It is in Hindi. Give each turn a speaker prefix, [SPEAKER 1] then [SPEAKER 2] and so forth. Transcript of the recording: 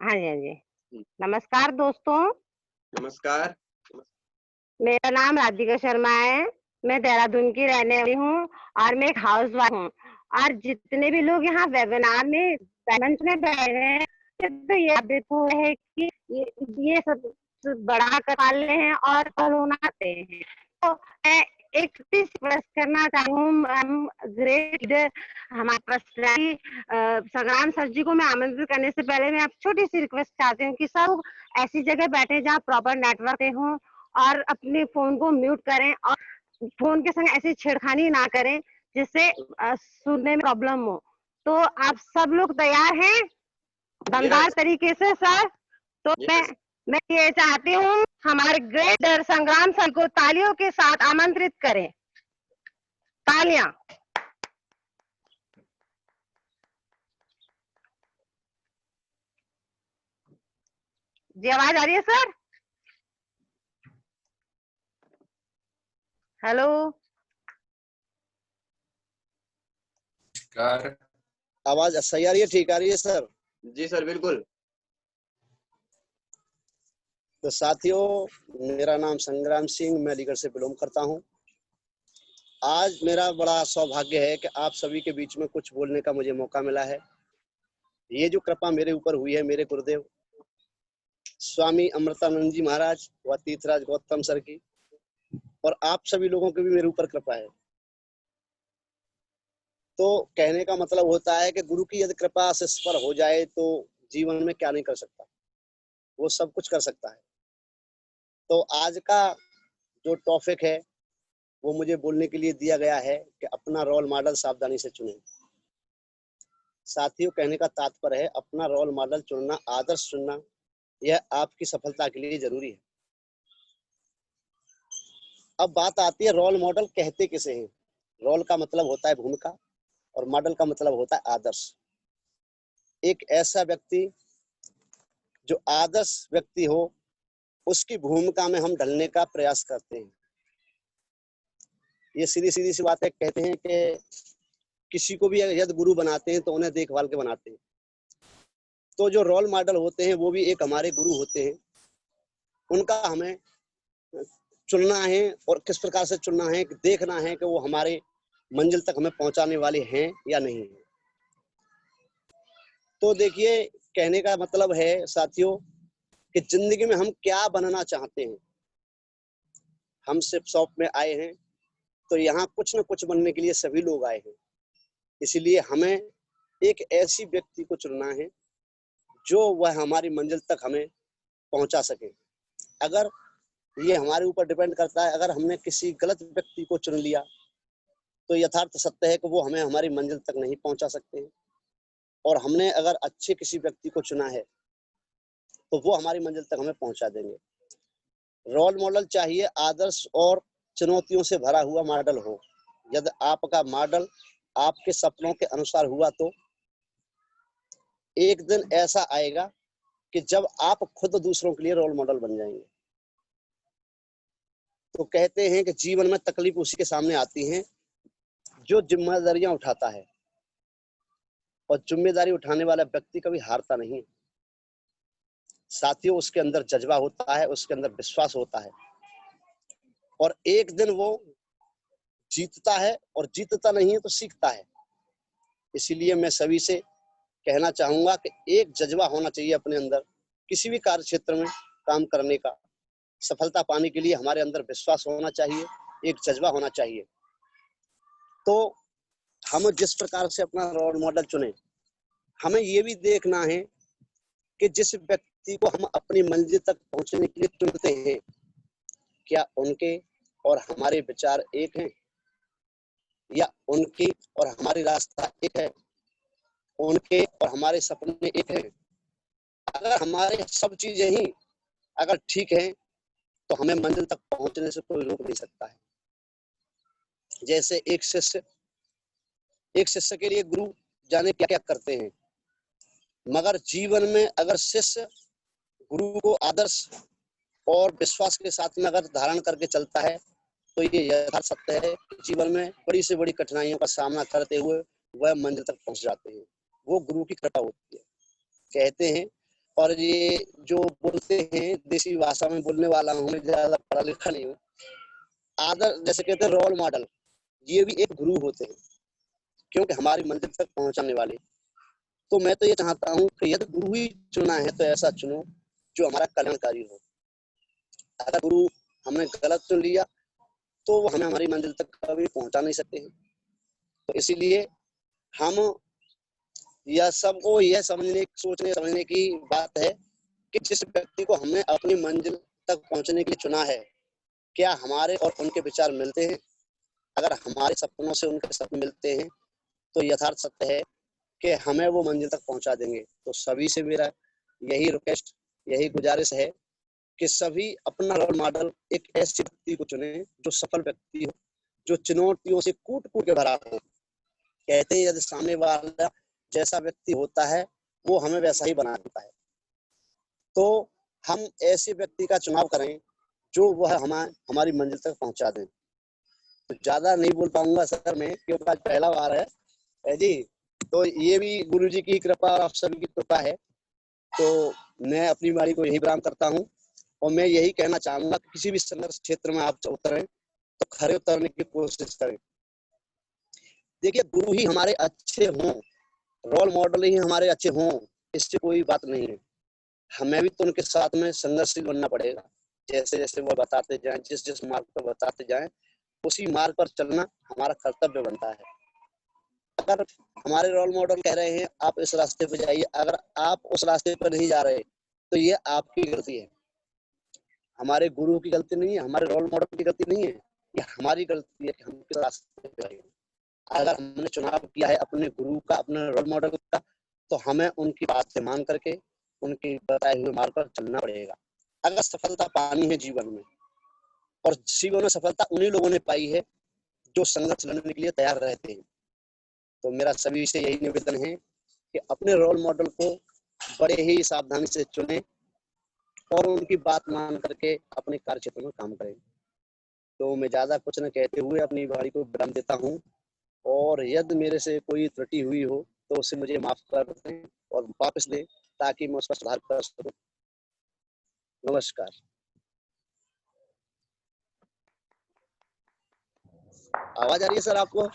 [SPEAKER 1] हाँ जी, हाँ जी।
[SPEAKER 2] जी,
[SPEAKER 1] नमस्कार दोस्तों,
[SPEAKER 2] नमस्कार।
[SPEAKER 1] मेरा नाम राधिका शर्मा है। मैं देहरादून की रहने वाली हूँ और मैं एक हाउसवाइफ हूँ। और जितने भी लोग यहाँ वेबिनार में मंच में बैठे हैं, तो ये साबित हुआ है कि ये सब बड़ा कर पाले हैं और करोना आते हैं। तो मैं एक चीज़ रिक्वेस्ट करना चाहती हूँ, हम ग्रेट लीडर हमारे पर्सनैलिटी संग्राम सर जी को मैं आमंत्रित करने से पहले मैं अब छोटी-सी रिक्वेस्ट चाहती हूँ कि सब ऐसी जगह बैठे जहाँ प्रॉपर नेटवर्क हो और अपने फ़ोन को म्यूट करें और फ़ोन के संग ऐसी छेड़खानी ना करें जिससे सुनने में प्रॉब्लम हो। तो आप सब लोग तैयार हैं? दमदार
[SPEAKER 2] यस,
[SPEAKER 1] तरीके से सर? तो
[SPEAKER 2] यस।
[SPEAKER 1] मैं ये चाहती हूँ हमारे ग्रेट लीडर संग्राम सर को तालियों के साथ आमंत्रित करें। तालियाँ। जी आवाज़ आ रही है सर? हेलो?
[SPEAKER 3] नमस्कार।
[SPEAKER 4] आवाज सही आ रही है? ठीक आ रही है सर?
[SPEAKER 2] जी सर, बिल्कुल।
[SPEAKER 4] तो साथियों, मेरा नाम संग्राम सिंह, मैं अलीगढ़ से बिलोंग करता हूं। आज मेरा बड़ा सौभाग्य है कि आप सभी के बीच में कुछ बोलने का मुझे मौका मिला है। ये जो कृपा मेरे ऊपर हुई है मेरे गुरुदेव स्वामी अमृतानंद जी महाराज व तीर्थराज गौतम सर की, और आप सभी लोगों की भी मेरे ऊपर कृपा है। तो कहने का मतलब होता है कि गुरु की यदि कृपा शिष्य पर हो जाए तो जीवन में क्या नहीं कर सकता, वो सब कुछ कर सकता है। तो आज का जो टॉपिक है वो मुझे बोलने के लिए दिया गया है कि अपना रोल मॉडल सावधानी से चुनें। साथियों, कहने का तात्पर्य है अपना रोल मॉडल चुनना, आदर्श चुनना, यह आपकी सफलता के लिए जरूरी है। अब बात आती है रोल मॉडल कहते किसे हैं। रोल का मतलब होता है भूमिका और मॉडल का मतलब होता है आदर्श। एक ऐसा व्यक्ति जो आदर्श व्यक्ति हो, उसकी भूमिका में हम ढलने का प्रयास करते हैं। ये सीधी सीधी सी बात है। कहते हैं कि किसी को भी यदि गुरु बनाते हैं तो उन्हें देखभाल के बनाते हैं। तो जो रोल मॉडल होते हैं वो भी एक हमारे गुरु होते हैं। उनका हमें चुनना है, और किस प्रकार से चुनना है कि देखना है कि वो हमारे मंजिल तक हमें पहुंचाने वाले हैं या नहीं है। तो देखिए, कहने का मतलब है साथियों कि जिंदगी में हम क्या बनना चाहते हैं। हम सिर्फ शॉप में आए हैं तो यहाँ कुछ न कुछ बनने के लिए सभी लोग आए हैं। इसलिए हमें एक ऐसी व्यक्ति को चुनना है जो वह हमारी मंजिल तक हमें पहुंचा सके। अगर ये हमारे ऊपर डिपेंड करता है, अगर हमने किसी गलत व्यक्ति को चुन लिया तो यथार्थ सत्य है कि वो हमें हमारी मंजिल तक नहीं पहुंचा सकते हैं। और हमने अगर अच्छे किसी व्यक्ति को चुना है तो वो हमारी मंजिल तक हमें पहुंचा देंगे। रोल मॉडल चाहिए आदर्श और चुनौतियों से भरा हुआ मॉडल हो। यदि आपका मॉडल आपके सपनों के अनुसार हुआ तो एक दिन ऐसा आएगा कि जब आप खुद दूसरों के लिए रोल मॉडल बन जाएंगे। तो कहते हैं कि जीवन में तकलीफ उसी के सामने आती है जो जिम्मेदारियां उठाता है, और जिम्मेदारी उठाने वाला व्यक्ति कभी हारता नहीं। साथियों, उसके अंदर जज्बा होता है, उसके अंदर विश्वास होता है, और एक दिन वो जीतता है, और जीतता नहीं है तो सीखता है। इसीलिए मैं सभी से कहना चाहूंगा कि एक जज्बा होना चाहिए अपने अंदर, किसी भी कार्य क्षेत्र में काम करने का। सफलता पाने के लिए हमारे अंदर विश्वास होना चाहिए, एक जज्बा होना चाहिए। तो हम जिस प्रकार से अपना रोल मॉडल चुने, हमें ये भी देखना है कि जिस व्यक्ति को हम अपनी मंजिल तक पहुंचने के लिए चुनते हैं, क्या उनके और हमारे विचार एक हैं, या उनके और हमारी रास्ता एक है, उनके और हमारे सपने एक हैं। अगर हमारे सब चीजें ही अगर ठीक है तो हमें मंजिल तक पहुंचने से कोई रोक नहीं सकता है। जैसे एक शिष्य के लिए गुरु जाने क्या क्या करते हैं, मगर जीवन में अगर शिष्य गुरु को आदर्श और विश्वास के साथ में अगर धारण करके चलता है तो ये यथार्थ सत्य है, जीवन में बड़ी से बड़ी कठिनाइयों का सामना करते हुए वह मंजिल तक पहुंच जाते हैं। वो गुरु की कृपा होती है, कहते हैं। और ये जो बोलते हैं देसी भाषा में बोलने वाला हूँ, मैं ज्यादा पढ़ा लिखा नहीं हूँ। आदर जैसे कहते हैं रोल मॉडल, ये भी एक गुरु होते हैं, क्योंकि हमारी मंजिल तक पहुंचाने वाले। तो मैं तो ये चाहता हूँ कि यदि गुरु ही चुना है तो ऐसा चुनो जो हमारा कल्याणकारी हो। अगर गुरु हमने गलत चुन लिया तो वो हमें हमारी मंजिल तक कभी पहुंचा नहीं सकते हैं। तो इसीलिए हम यह सबको यह सोचने समझने की बात है कि जिस व्यक्ति को हमने अपनी मंजिल तक पहुंचने के लिए चुना है, क्या हमारे और उनके विचार मिलते हैं? अगर हमारे सपनों से उनके सपने मिलते हैं तो यथार्थ सत्य है कि हमें वो मंजिल तक पहुंचा देंगे। तो सभी से मेरा यही रिक्वेस्ट, यही गुजारिश है कि सभी अपना रोल मॉडल एक ऐसे व्यक्ति को चुने जो सफल व्यक्ति हो, जो चुनौतियों से कूट कूट के भरा हो। कहते हैं यदि सामने वाला जैसा व्यक्ति होता है वो हमें वैसा ही बना देता है। तो हम ऐसे व्यक्ति का चुनाव करें जो वह हमारी मंजिल तक पहुंचा दें। तो ज्यादा नहीं बोल पाऊंगा सर मैं, क्योंकि आज पहला बार है जी। तो ये भी गुरु जी की कृपा और आप सभी की कृपा है। तो मैं अपनी बारी को यही विराम करता हूँ और मैं यही कहना चाहूंगा कि किसी भी संघर्ष क्षेत्र में आप उतरें तो खड़े उतरने की कोशिश करें। देखिए, गुरु ही हमारे अच्छे हों, रोल मॉडल ही हमारे अच्छे हों, इससे कोई बात नहीं है। हमें भी तो उनके साथ में संघर्षशील बनना पड़ेगा। जैसे जैसे वो बताते जाएं, जिस जिस मार्ग पर बताते जाएं, उसी मार्ग पर चलना हमारा कर्तव्य बनता है। अगर हमारे रोल मॉडल कह रहे हैं आप इस रास्ते पर जाइए, अगर आप उस रास्ते पर नहीं जा रहे तो ये आपकी गलती है, हमारे गुरु की गलती नहीं है, हमारे रोल मॉडल की गलती नहीं है, ये हमारी गलती है कि हम किस रास्ते पे जाएंगे। अगर हमने चुनाव किया है अपने गुरु का, अपने रोल मॉडल का, तो हमें उनकी बात से मान करके उनके बताए हुए मार्ग पर चलना पड़ेगा। अगर सफलता पानी है जीवन में, और जीवन में सफलता उन्हीं लोगों ने पाई है जो संघर्ष लड़ने के लिए तैयार रहते हैं। तो मेरा सभी से यही निवेदन है कि अपने रोल मॉडल को बड़े ही सावधानी से चुने और उनकी बात मान करके अपने कार्य क्षेत्र में काम करें। तो मैं ज्यादा कुछ न कहते हुए अपनी बारी को विराम देता हूँ, और यदि मेरे से कोई त्रुटि हुई हो तो उसे मुझे माफ कर दें और वापस दें ताकि मैं उसका सुधार कर सकूं। नमस्कार। आवाज आ रही है सर आपको?